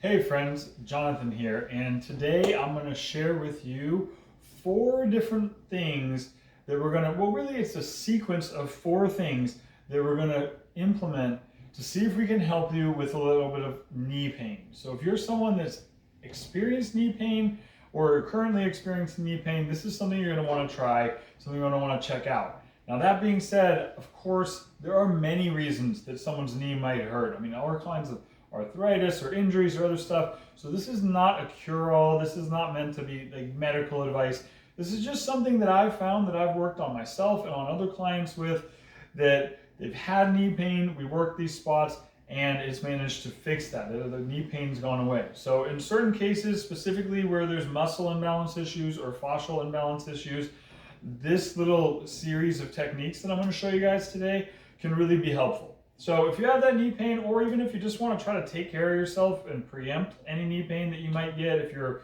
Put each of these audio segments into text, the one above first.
Hey friends, Jonathan here, and today I'm going to share with you 4 different things that we're going to, well really it's a sequence of 4 things that we're going to implement to see if we can help you with a little bit of knee pain. So if you're someone that's experienced knee pain or currently experiencing knee pain, this is something you're going to want to try, something you're going to want to check out. Now that being said, of course, there are many reasons that someone's knee might hurt. I mean, all kinds of arthritis or injuries or other stuff. So this is not a cure-all. This is not meant to be like medical advice. This is just something that I've found that I've worked on myself and on other clients with, that they've had knee pain. We work these spots and it's managed to fix that. The knee pain's gone away. So in certain cases, specifically where there's muscle imbalance issues or fascial imbalance issues, this little series of techniques that I'm going to show you guys today can really be helpful. So if you have that knee pain, or even if you just want to try to take care of yourself and preempt any knee pain that you might get, if you're,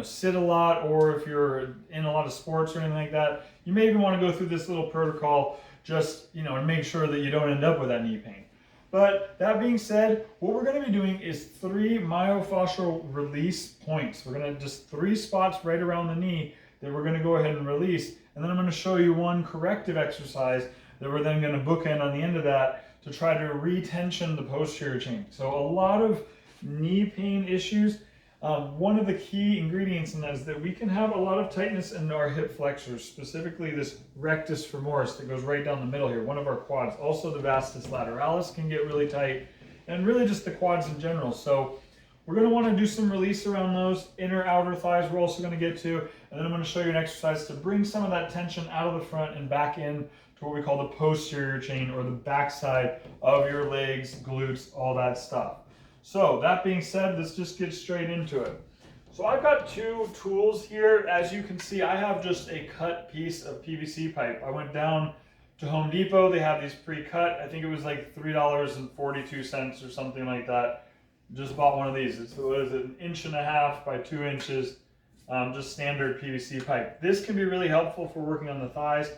sit a lot, or if you're in a lot of sports or anything like that, you may even want to go through this little protocol just, and make sure that you don't end up with that knee pain. But that being said, what we're going to be doing is 3 myofascial release points. We're going to just 3 spots right around the knee that we're going to go ahead and release. And then I'm going to show you one corrective exercise that we're then going to bookend on the end of that to try to retension the posterior chain. So a lot of knee pain issues, one of the key ingredients in that is that we can have a lot of tightness in our hip flexors, specifically this rectus femoris that goes right down the middle here, one of our quads. Also the vastus lateralis can get really tight, and really just the quads in general. So we're going to want to do some release around those inner outer thighs we're also going to get to, and then I'm going to show you an exercise to bring some of that tension out of the front and back in to what we call the posterior chain, or the backside of your legs, glutes, all that stuff. So that being said, let's just get straight into it. So I've got 2 tools here. As you can see, I have just a cut piece of PVC pipe. I went down to Home Depot. They have these pre-cut. I think it was like $3.42 or something like that. Just bought one of these. It's, what is it, 1.5 inches by 2 inches, just standard PVC pipe. This can be really helpful for working on the thighs.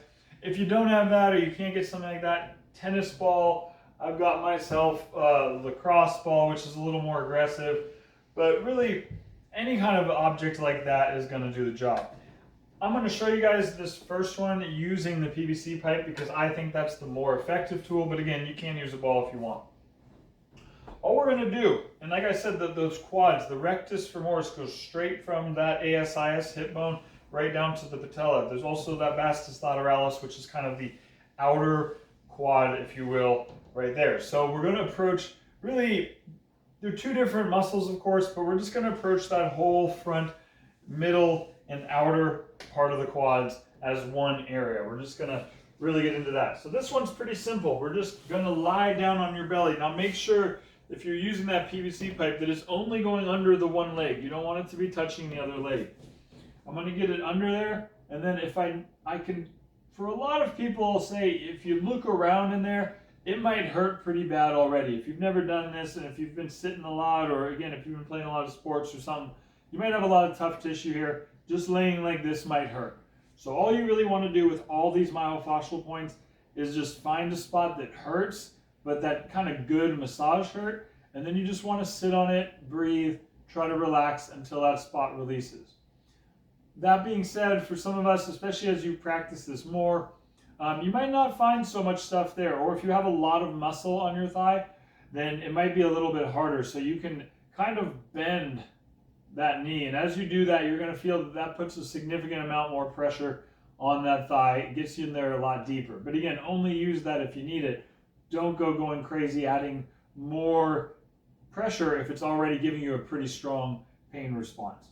If you don't have that, or you can't get something like that, tennis ball. I've got myself a lacrosse ball, which is a little more aggressive, but really any kind of object like that is going to do the job. I'm going to show you guys this first one using the PVC pipe because I think that's the more effective tool, but again, you can use a ball if you want. All we're going to do, and like I said, those quads, the rectus femoris goes straight from that ASIS hip bone right down to the patella. There's also that vastus lateralis, which is kind of the outer quad, if you will, right there. So we're going to approach, really, there are 2 different muscles, of course, but we're just going to approach that whole front, middle, and outer part of the quads as one area. We're just going to really get into that. So this one's pretty simple. We're just going to lie down on your belly. Now make sure, if you're using that PVC pipe, that it's only going under the one leg. You don't want it to be touching the other leg. I'm going to get it under there, and then if I can, for a lot of people, I'll say if you look around in there, it might hurt pretty bad already. If you've never done this, and if you've been sitting a lot, or again, if you've been playing a lot of sports or something, you might have a lot of tough tissue here. Just laying like this might hurt. So all you really want to do with all these myofascial points is just find a spot that hurts, but that kind of good massage hurt, and then you just want to sit on it, breathe, try to relax until that spot releases. That being said, for some of us, especially as you practice this more, you might not find so much stuff there. Or if you have a lot of muscle on your thigh, then it might be a little bit harder. So you can kind of bend that knee. And as you do that, you're going to feel that that puts a significant amount more pressure on that thigh. It gets you in there a lot deeper. But again, only use that if you need it. Don't go going crazy adding more pressure if it's already giving you a pretty strong pain response.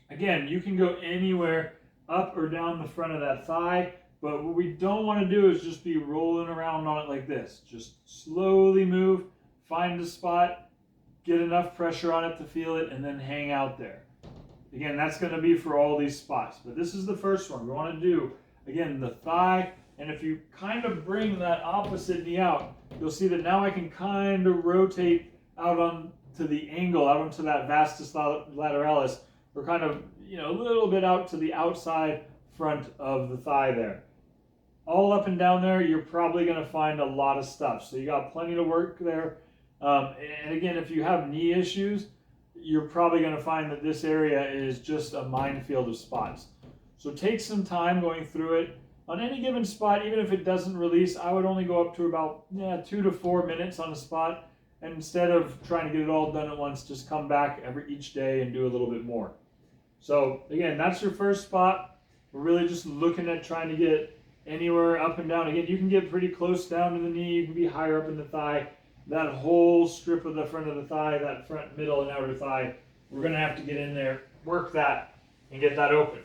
Again, you can go anywhere up or down the front of that thigh, but what we don't want to do is just be rolling around on it like this. Just slowly move, find a spot, get enough pressure on it to feel it, and then hang out there. Again, that's going to be for all these spots, but this is the first one. We want to do, again, the thigh, and if you kind of bring that opposite knee out, you'll see that now I can kind of rotate out onto the angle, out onto that vastus lateralis. We're kind of, a little bit out to the outside front of the thigh there. All up and down there, you're probably going to find a lot of stuff. So you got plenty to work there. And again, if you have knee issues, you're probably going to find that this area is just a minefield of spots. So take some time going through it. On any given spot, even if it doesn't release, I would only go up to about 2 to 4 minutes on a spot. And instead of trying to get it all done at once, just come back each day and do a little bit more. So again, that's your first spot. We're really just looking at trying to get anywhere up and down. Again, you can get pretty close down to the knee. You can be higher up in the thigh. That whole strip of the front of the thigh, that front, middle, and outer thigh, we're going to have to get in there, work that, and get that open.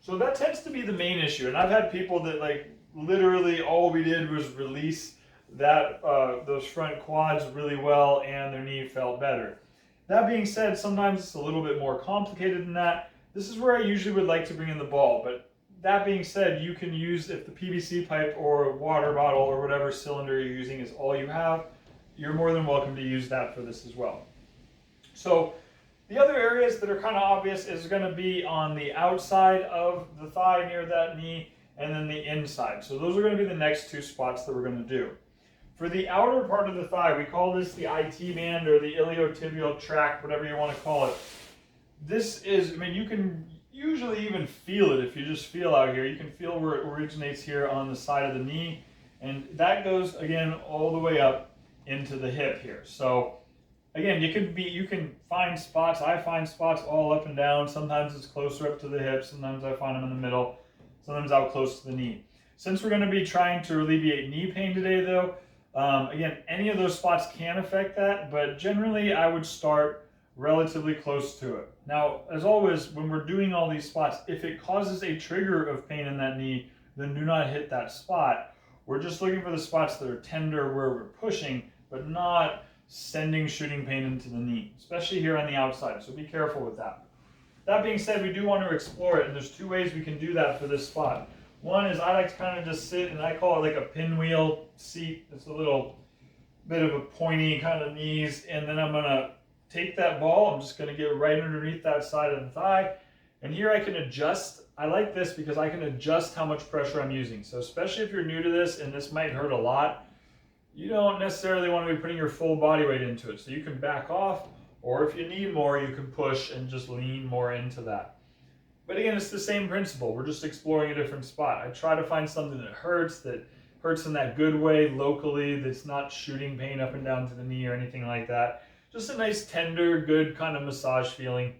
So that tends to be the main issue. And I've had people that like literally all we did was release that those front quads really well and their knee felt better. That being said, sometimes it's a little bit more complicated than that. This is where I usually would like to bring in the ball. But that being said, you can use, if the PVC pipe or water bottle or whatever cylinder you're using is all you have, you're more than welcome to use that for this as well. So the other areas that are kind of obvious is going to be on the outside of the thigh near that knee and then the inside. So those are going to be the next two spots that we're going to do. For the outer part of the thigh, we call this the IT band or the iliotibial tract, whatever you want to call it. This is, I mean, you can usually even feel it if you just feel out here. You can feel where it originates here on the side of the knee. And that goes, again, all the way up into the hip here. So again, you can find spots. I find spots all up and down. Sometimes it's closer up to the hip. Sometimes I find them in the middle. Sometimes out close to the knee. Since we're going to be trying to alleviate knee pain today, though, again, any of those spots can affect that, but generally I would start relatively close to it. Now, as always, when we're doing all these spots, if it causes a trigger of pain in that knee, then do not hit that spot. We're just looking for the spots that are tender where we're pushing, but not sending shooting pain into the knee, especially here on the outside, so be careful with that. That being said, we do want to explore it, and there's two ways we can do that for this spot. One is I like to kind of just sit, and I call it like a pinwheel seat. It's a little bit of a pointy kind of knees, and then I'm going to take that ball. I'm just going to get right underneath that side of the thigh, and here I can adjust. I like this because I can adjust how much pressure I'm using. So especially if you're new to this, and this might hurt a lot, you don't necessarily want to be putting your full body weight into it. So you can back off, or if you need more, you can push and just lean more into that. But again, it's the same principle. We're just exploring a different spot. I try to find something that hurts in that good way locally, that's not shooting pain up and down to the knee or anything like that. Just a nice, tender, good kind of massage feeling.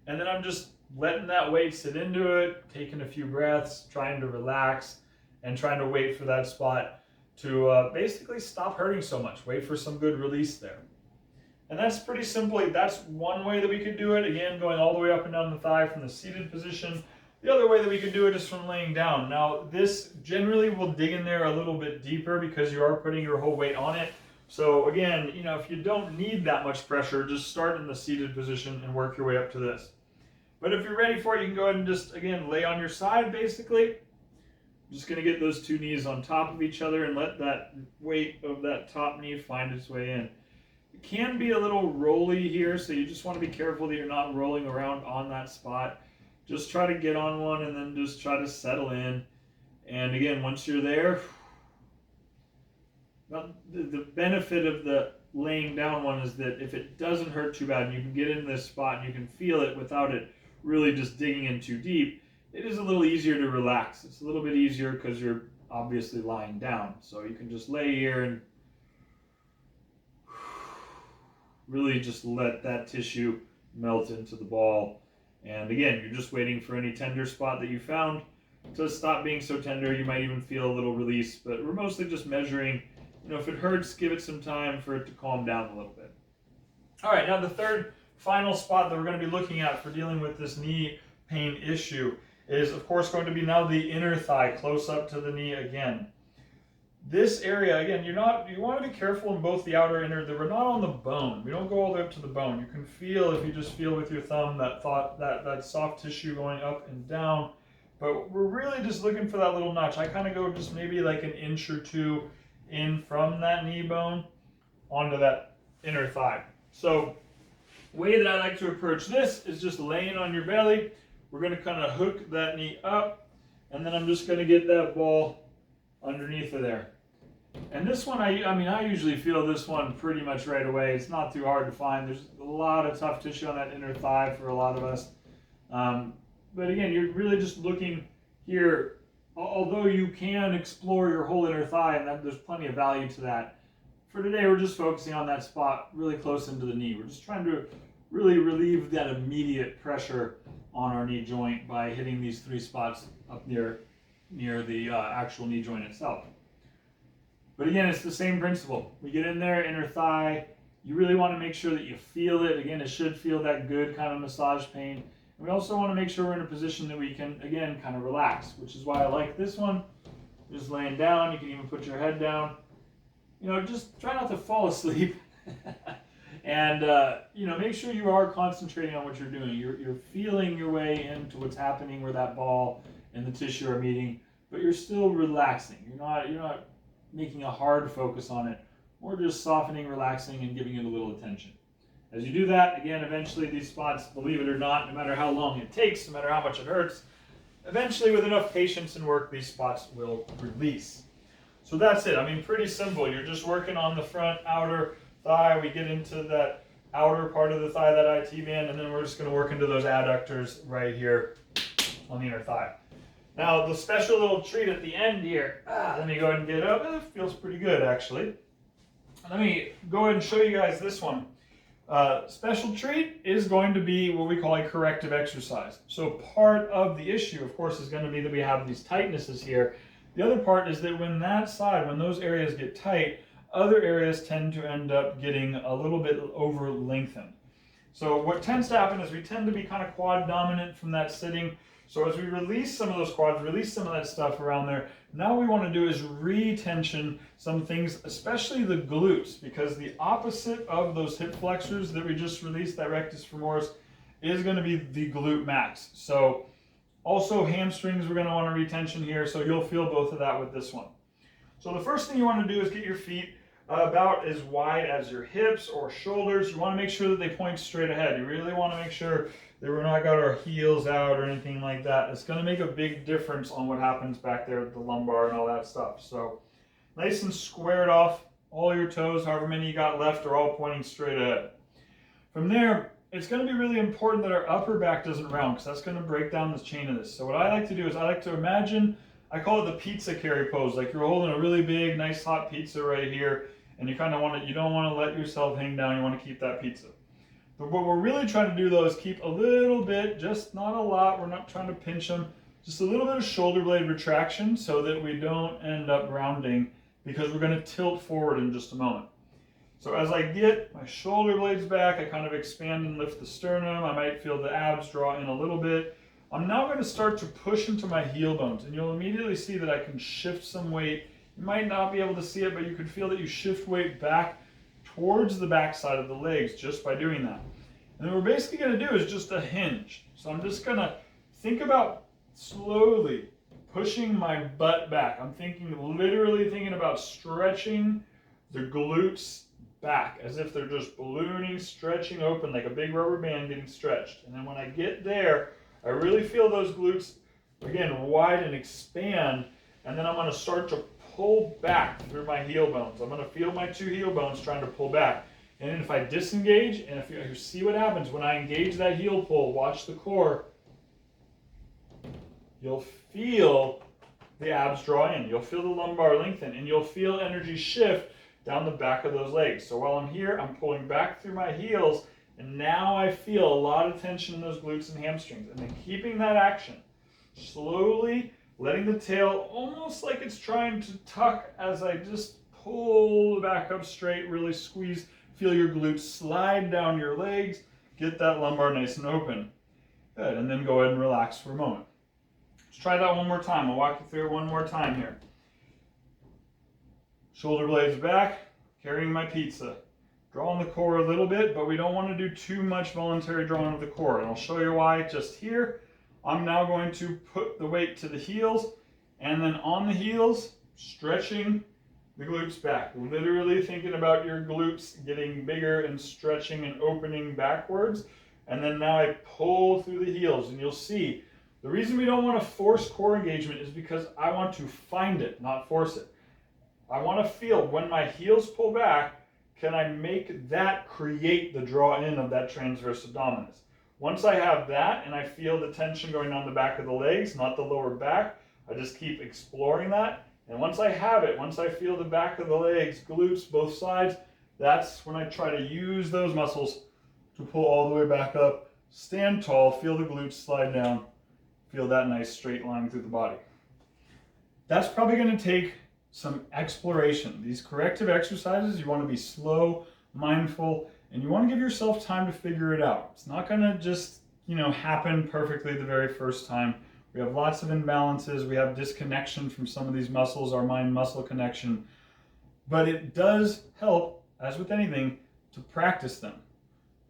And then I'm just letting that weight sit into it, taking a few breaths, trying to relax, and trying to wait for that spot to basically stop hurting so much. Wait for some good release there. And that's pretty simply, that's one way that we could do it. Again, going all the way up and down the thigh from the seated position. The other way that we could do it is from laying down. Now, this generally will dig in there a little bit deeper because you are putting your whole weight on it. So again, if you don't need that much pressure, just start in the seated position and work your way up to this. But if you're ready for it, you can go ahead and just, again, lay on your side, basically. I'm just going to get those two knees on top of each other and let that weight of that top knee find its way in. It can be a little rolly here, so you just want to be careful that you're not rolling around on that spot. Just try to get on one and then just try to settle in. And again, once you're there, well, the benefit of the laying down one is that if it doesn't hurt too bad and you can get in this spot and you can feel it without it really just digging in too deep, it is a little easier to relax. It's a little bit easier because you're obviously lying down. So you can just lay here and really just let that tissue melt into the ball. And again, you're just waiting for any tender spot that you found to stop being so tender. You might even feel a little release, but we're mostly just measuring. If it hurts, give it some time for it to calm down a little bit. All right, now the third final spot that we're going to be looking at for dealing with this knee pain issue is, of course, going to be now the inner thigh, close up to the knee again. This area, again, you want to be careful in both the outer and inner, that we're not on the bone. We don't go all the way up to the bone. You can feel, if you just feel with your thumb, that soft tissue going up and down. But we're really just looking for that little notch. I kind of go just maybe like an inch or two in from that knee bone onto that inner thigh. So the way that I like to approach this is just laying on your belly. We're going to kind of hook that knee up, and then I'm just going to get that ball underneath of there. And this one, I mean, I usually feel this one pretty much right away. It's not too hard to find. There's a lot of tough tissue on that inner thigh for a lot of us. But again, you're really just looking here, although you can explore your whole inner thigh, and there's plenty of value to that. For today, we're just focusing on that spot really close into the knee. We're just trying to really relieve that immediate pressure on our knee joint by hitting these 3 spots up near the actual knee joint itself. But again, it's the same principle. We get in there, inner thigh. You really want to make sure that you feel it. Again, it should feel that good kind of massage pain. And we also want to make sure we're in a position that we can, again, kind of relax, which is why I like this one. Just laying down. You can even put your head down. You know, just try not to fall asleep. And, you know, make sure you are concentrating on what you're doing. You're feeling your way into what's happening where that ball and the tissue are meeting, but you're still relaxing. You're not making a hard focus on it, or just softening, relaxing, and giving it a little attention. As you do that, again, eventually these spots, believe it or not, no matter how long it takes, no matter how much it hurts, eventually with enough patience and work, these spots will release. So that's it. I mean, pretty simple. You're just working on the front outer thigh. We get into that outer part of the thigh, that IT band, and then we're just going to work into those adductors right here on the inner thigh. Now, the special little treat at the end here, let me go ahead and get it up. It feels pretty good, actually. Let me go ahead and show you guys this one. Special treat is going to be what we call a corrective exercise. So part of the issue, of course, is going to be that we have these tightnesses here. The other part is that when those areas get tight, other areas tend to end up getting a little bit over lengthened. So what tends to happen is we tend to be kind of quad dominant from that sitting. So as we release some of those quads, release some of that stuff around there, now we want to do is retension some things, especially the glutes, because the opposite of those hip flexors that we just released, that rectus femoris, is going to be the glute max. So also hamstrings, we're going to want a retention here, so you'll feel both of that with this one. So the first thing you want to do is get your feet about as wide as your hips or shoulders. You want to make sure that they point straight ahead. You really want to make sure that we're not got our heels out or anything like that. It's going to make a big difference on what happens back there with the lumbar and all that stuff. So nice and squared off, all your toes, however many you got left, are all pointing straight ahead. From there, it's going to be really important that our upper back doesn't round, because that's going to break down the chain of this. So what I like to do is I like to imagine, I call it the pizza carry pose, like you're holding a really big, nice hot pizza right here, and you kind of want to, you don't want to let yourself hang down, you want to keep that pizza. But what we're really trying to do though is keep a little bit, just not a lot, we're not trying to pinch them, just a little bit of shoulder blade retraction so that we don't end up rounding, because we're going to tilt forward in just a moment. So as I get my shoulder blades back, I kind of expand and lift the sternum. I might feel the abs draw in a little bit. I'm now going to start to push into my heel bones, and you'll immediately see that I can shift some weight. You might not be able to see it, but you can feel that you shift weight back towards the back side of the legs just by doing that. And then what we're basically going to do is just a hinge. So I'm just going to think about slowly pushing my butt back. I'm literally thinking about stretching the glutes back as if they're just ballooning, stretching open like a big rubber band getting stretched. And then when I get there, I really feel those glutes, again, widen and expand. And then I'm going to start to pull back through my heel bones. I'm going to feel my 2 heel bones trying to pull back. And then if I disengage, and if you see what happens when I engage that heel pull, watch the core, you'll feel the abs draw in. You'll feel the lumbar lengthen, and you'll feel energy shift down the back of those legs. So while I'm here, I'm pulling back through my heels, and now I feel a lot of tension in those glutes and hamstrings. And then keeping that action, slowly letting the tail almost like it's trying to tuck as I just pull back up straight, really squeeze, feel your glutes slide down your legs, get that lumbar nice and open. Good, and then go ahead and relax for a moment. Let's try that one more time. I'll walk you through it one more time here. Shoulder blades back, carrying my pizza. Drawing the core a little bit, but we don't want to do too much voluntary drawing of the core. And I'll show you why just here. I'm now going to put the weight to the heels, and then on the heels, stretching the glutes back. Literally thinking about your glutes getting bigger and stretching and opening backwards. And then now I pull through the heels, and you'll see the reason we don't want to force core engagement is because I want to find it, not force it. I want to feel when my heels pull back, can I make that create the draw in of that transverse abdominis? Once I have that and I feel the tension going down the back of the legs, not the lower back, I just keep exploring that. And once I have it, once I feel the back of the legs, glutes, both sides, that's when I try to use those muscles to pull all the way back up, stand tall, feel the glutes slide down, feel that nice straight line through the body. That's probably going to take some exploration. These corrective exercises, you want to be slow, mindful, and you want to give yourself time to figure it out. It's not going to just, happen perfectly the very first time. We have lots of imbalances. We have disconnection from some of these muscles, our mind-muscle connection. But it does help, as with anything, to practice them.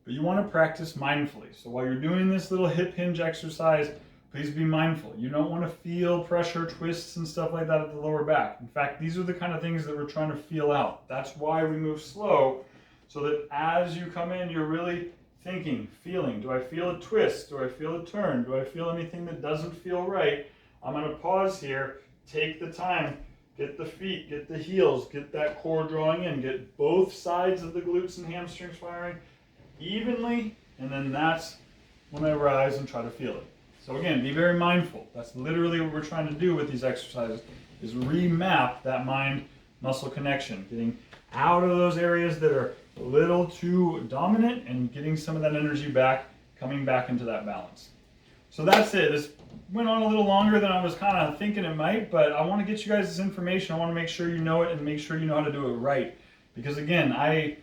But you want to practice mindfully. So while you're doing this little hip hinge exercise, please be mindful. You don't want to feel pressure, twists, and stuff like that at the lower back. In fact, these are the kind of things that we're trying to feel out. That's why we move slow, so that as you come in, you're really thinking, feeling. Do I feel a twist? Do I feel a turn? Do I feel anything that doesn't feel right? I'm going to pause here, take the time, get the feet, get the heels, get that core drawing in, get both sides of the glutes and hamstrings firing evenly, and then that's when I rise and try to feel it. So again, be very mindful. That's literally what we're trying to do with these exercises, is remap that mind-muscle connection, getting out of those areas that are a little too dominant and getting some of that energy back, coming back into that balance. So that's it. This went on a little longer than I was kind of thinking it might, but I want to get you guys this information. I want to make sure you know it and make sure you know how to do it right. Because again, I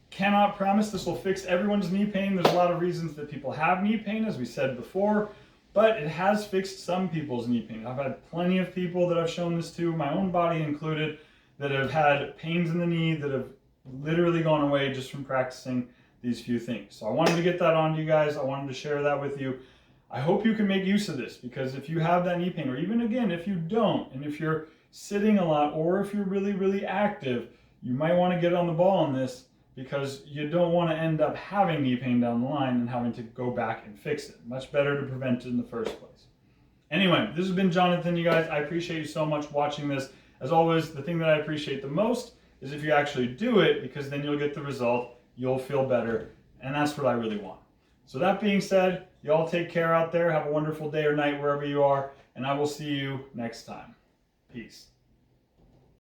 cannot promise this will fix everyone's knee pain. There's a lot of reasons that people have knee pain, as we said before, but it has fixed some people's knee pain. I've had plenty of people that I've shown this to, my own body included, that have had pains in the knee that have literally gone away just from practicing these few things. So I wanted to get that on to you guys. I wanted to share that with you. I hope you can make use of this, because if you have that knee pain, or even again, if you don't, and if you're sitting a lot, or if you're really, really active, you might want to get on the ball on this, because you don't want to end up having knee pain down the line and having to go back and fix it. Much better to prevent it in the first place. Anyway, this has been Jonathan, you guys. I appreciate you so much watching this. As always, the thing that I appreciate the most is if you actually do it, because then you'll get the result, you'll feel better, and that's what I really want. So that being said, y'all take care out there. Have a wonderful day or night wherever you are, and I will see you next time. Peace.